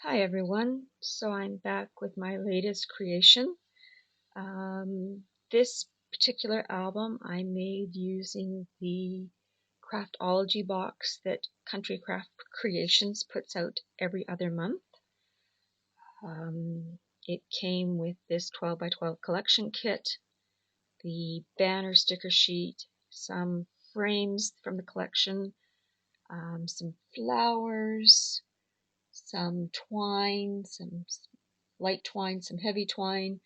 Hi everyone, so I'm back with my latest creation. This particular album I made using the Craftology box that Country Craft Creations puts out every other month. It came with this 12 by 12 collection kit, the banner sticker sheet, some frames from the collection, some flowers, some twine, some light twine, some heavy twine,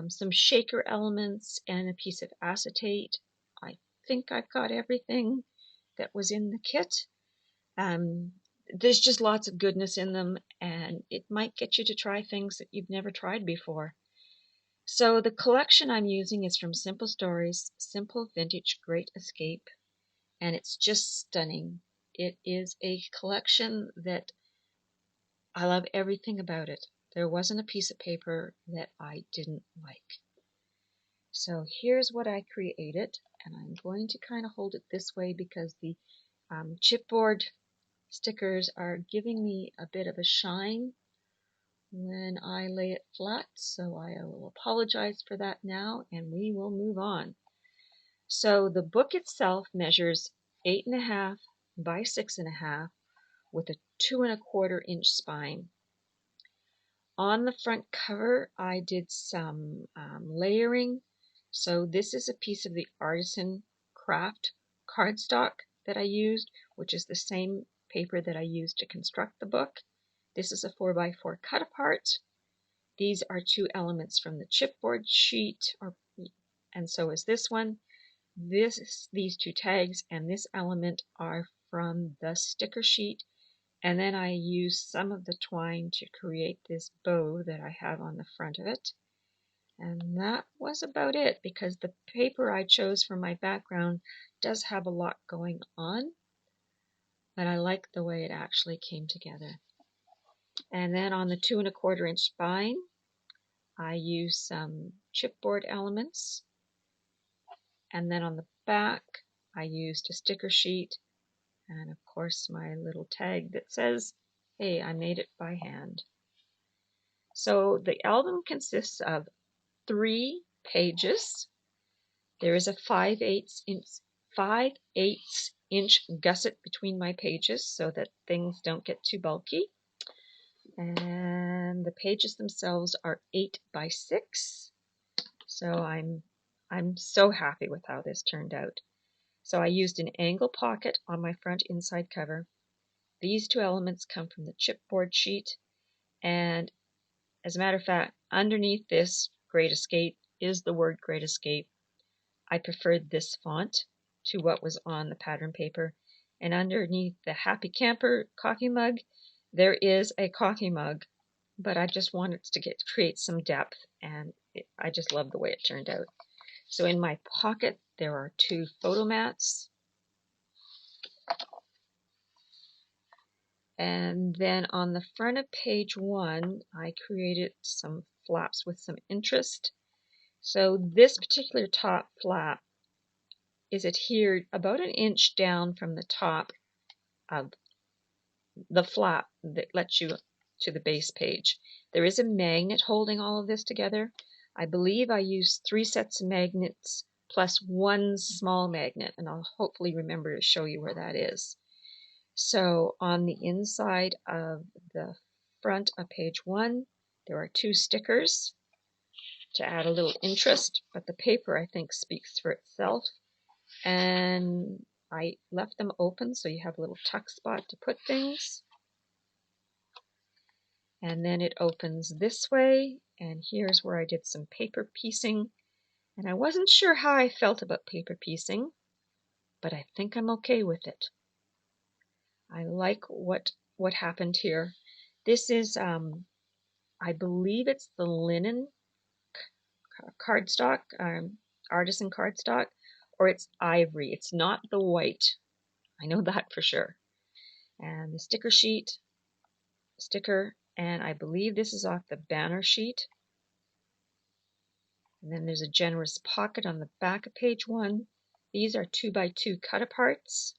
some shaker elements, and a piece of acetate. I think I've got everything that was in the kit. Um, there's just lots of goodness in them, and it might get you to try things that you've never tried before. So the collection I'm using is from Simple Stories, Simple Vintage Great Escape, and it's just stunning. It is a collection that I love everything about it. There wasn't a piece of paper that I didn't like. So here's what I created, and I'm going to kind of hold it this way because the chipboard stickers are giving me a bit of a shine when I lay it flat, so I will apologize for that now, and we will move on. So the book itself measures 8.5 by 6.5 with a 2¼ inch spine. On the front cover, I did some layering. So this is a piece of the artisan craft cardstock that I used, which is the same paper that I used to construct the book. This is a 4 by 4 cut apart. These are two elements from the chipboard sheet, and so is this one. These two tags and this element are from the sticker sheet. And then I used some of the twine to create this bow that I have on the front of it. And that was about it, because the paper I chose for my background does have a lot going on, but I like the way it actually came together. And then on the 2¼ inch spine, I used some chipboard elements. And then on the back, I used a sticker sheet and of course my little tag that says, hey, I made it by hand. So the album consists of 3 pages. There is a 5/8 inch gusset between my pages so that things don't get too bulky. And the pages themselves are 8 by 6. So I'm so happy with how this turned out. So I used an angle pocket on my front inside cover. These two elements come from the chipboard sheet, and as a matter of fact, underneath this Great Escape is the word Great Escape. I preferred this font to what was on the pattern paper. And underneath the Happy Camper coffee mug, there is a coffee mug, but I just wanted to create some depth, and I just love the way it turned out. So in my pocket, there are 2 photo mats. And then on the front of page 1, I created some flaps with some interest. So this particular top flap is adhered about 1 inch down from the top of the flap that lets you to the base page. There is a magnet holding all of this together. I believe I used 3 sets of magnets plus 1 small magnet, and I'll hopefully remember to show you where that is. So on the inside of the front of page 1, there are 2 stickers to add a little interest, but the paper I think speaks for itself. And I left them open so you have a little tuck spot to put things. And then it opens this way, and here's where I did some paper piecing. And I wasn't sure how I felt about paper piecing, but I think I'm okay with it. I like what happened here. This is, I believe it's the linen cardstock, artisan cardstock, or it's ivory. It's not the white. I know that for sure. And the sticker sheet, and I believe this is off the banner sheet. And then there's a generous pocket on the back of page 1. These are 2 by 2 cut aparts,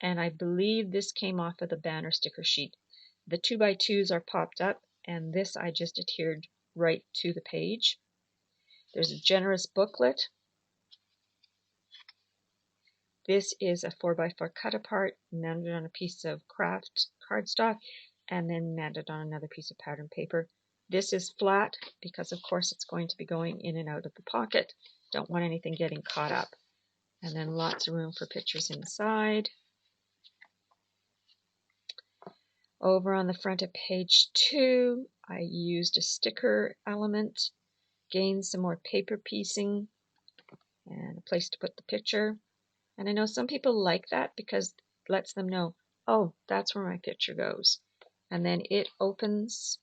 and I believe this came off of the banner sticker sheet. the 2x2s are popped up, and this I just adhered right to the page. There's a generous booklet. This is a 4x4 cut apart, mounted on a piece of craft cardstock, and then mounted on another piece of pattern paper. This is flat because, of course, it's going to be going in and out of the pocket. Don't want anything getting caught up. And then lots of room for pictures inside. Over on the front of page 2, I used a sticker element, gained some more paper piecing, and a place to put the picture. And I know some people like that because it lets them know, oh, that's where my picture goes. And then it opens,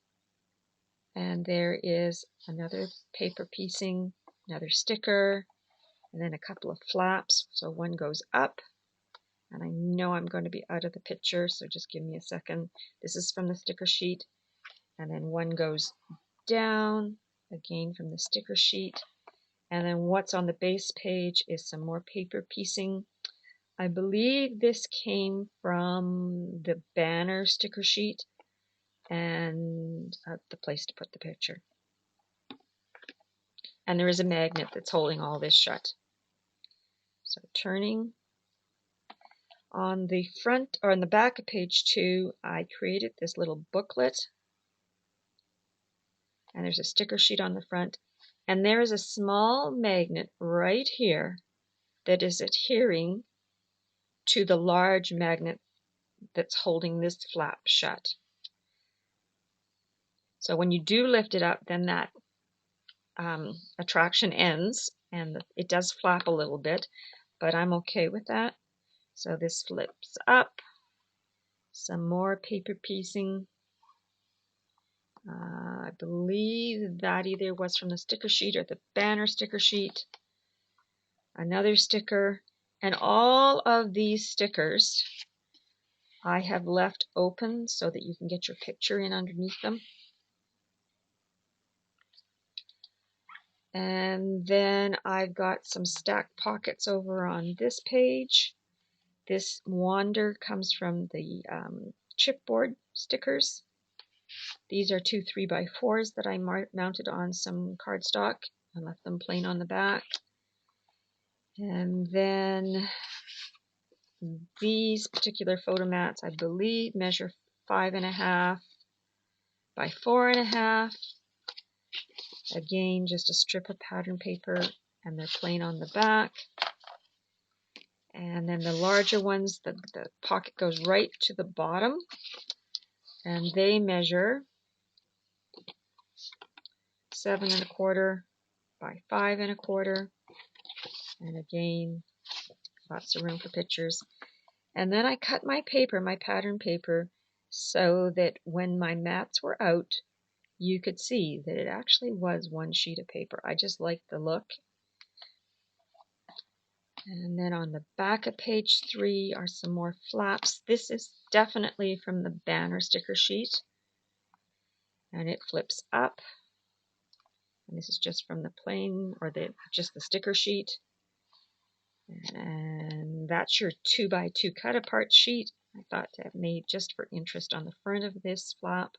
and there is another paper piecing, another sticker, and then a couple of flaps. So one goes up, and I know I'm going to be out of the picture, so just give me a second. This is from the sticker sheet, and then one goes down, again from the sticker sheet. And then what's on the base page is some more paper piecing. I believe this came from the banner sticker sheet and the place to put the picture. And there is a magnet that's holding all this shut. So turning on the front or on the back of page 2, I created this little booklet. And there's a sticker sheet on the front. And there is a small magnet right here that is adhering to the large magnet that's holding this flap shut. So when you do lift it up, then that attraction ends, and it does flap a little bit, but I'm okay with that. So this flips up, some more paper piecing. I believe that either was from the sticker sheet or the banner sticker sheet. Another sticker, and all of these stickers I have left open so that you can get your picture in underneath them. And then I've got some stacked pockets over on this page. This wander comes from the chipboard stickers. These are 2 3x4s that I mounted on some cardstock and left them plain on the back. And then these particular photo mats, I believe, measure 5.5 by 4.5. Again, just a strip of pattern paper, and they're plain on the back. And then the larger ones, the pocket goes right to the bottom, and they measure 7.25 by 5.25. And again, lots of room for pictures. And then I cut my paper, my pattern paper, so that when my mats were out, you could see that it actually was one sheet of paper. I just liked the look. And then on the back of page 3 are some more flaps. This is definitely from the banner sticker sheet. And it flips up. And this is just from the plain, or just the sticker sheet. And that's your 2x2 cut apart sheet. I thought to have made just for interest on the front of this flap.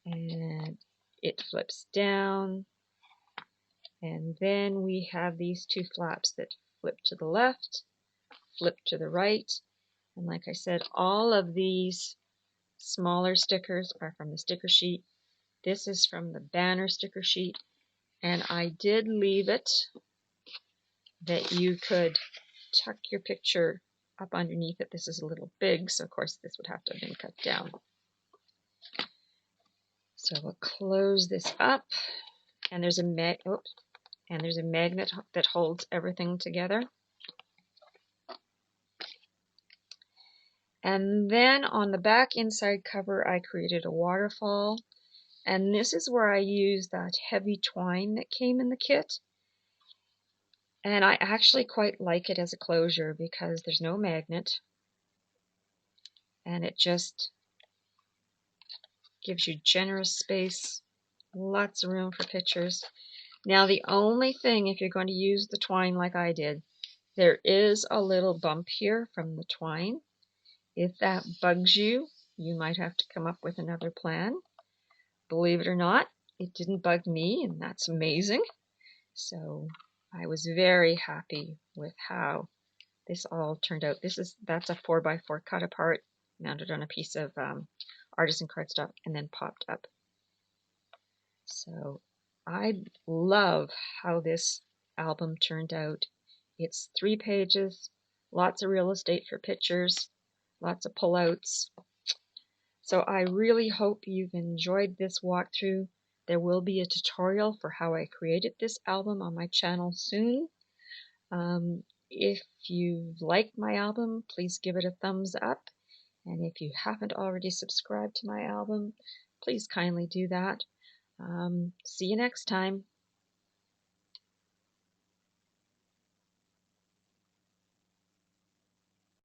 And it flips down. And then we have these 2 flaps that flip to the left, flip to the right. And like I said, all of these smaller stickers are from the sticker sheet. This is from the banner sticker sheet. And I did leave it that you could tuck your picture up underneath it. This is a little big, so of course this would have to have been cut down. So we'll close this up, and there's a magnet that holds everything together. And then on the back inside cover, I created a waterfall, and this is where I used that heavy twine that came in the kit. And I actually quite like it as a closure because there's no magnet, and it just gives you generous space, lots of room for pictures. Now the only thing, if you're going to use the twine like I did, there is a little bump here from the twine. If that bugs you, you might have to come up with another plan. Believe it or not, it didn't bug me, and that's amazing. So I was very happy with how this all turned out. That's a 4x4 cut apart, mounted on a piece of artisan cardstock, and then popped up. So I love how this album turned out. It's 3 pages, lots of real estate for pictures, lots of pullouts. So I really hope you've enjoyed this walkthrough. There will be a tutorial for how I created this album on my channel soon. If you liked my album, please give it a thumbs up. And if you haven't already subscribed to my album, please kindly do that. See you next time.